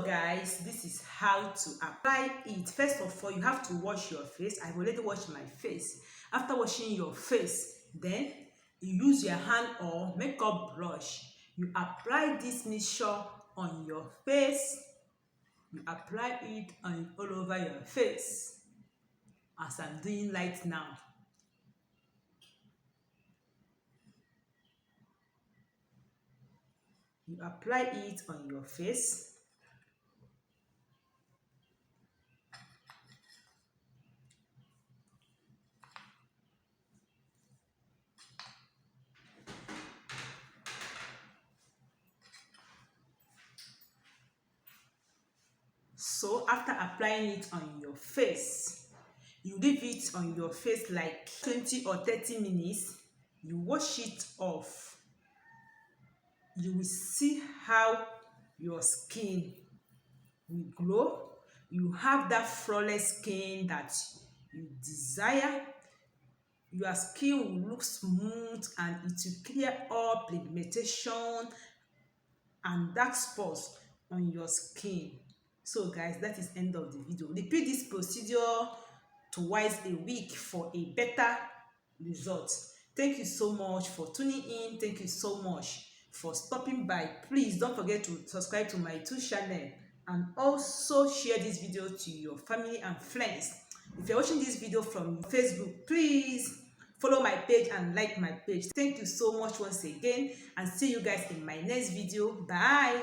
Guys, this is how to apply it. First of all, you have to wash your face. I've already washed my face. After washing your face, then you use your hand or makeup brush. You apply this mixture on your face. You apply it all over your face, as I'm doing right now. You apply it on your face. So after applying it on your face, you leave it on your face like 20 or 30 minutes. You wash it off. You will see how your skin will glow. You have that flawless skin that you desire. Your skin will look smooth and it will clear all pigmentation and dark spots on your skin. So guys, that is end of the video. Repeat this procedure twice a week for a better result. Thank you so much for tuning in. Thank you so much for stopping by. Please don't forget to subscribe to my YouTube channel and also share this video to your family and friends. If you're watching this video from Facebook, please follow my page and like my page. Thank you so much once again, and see you guys in my next video. Bye.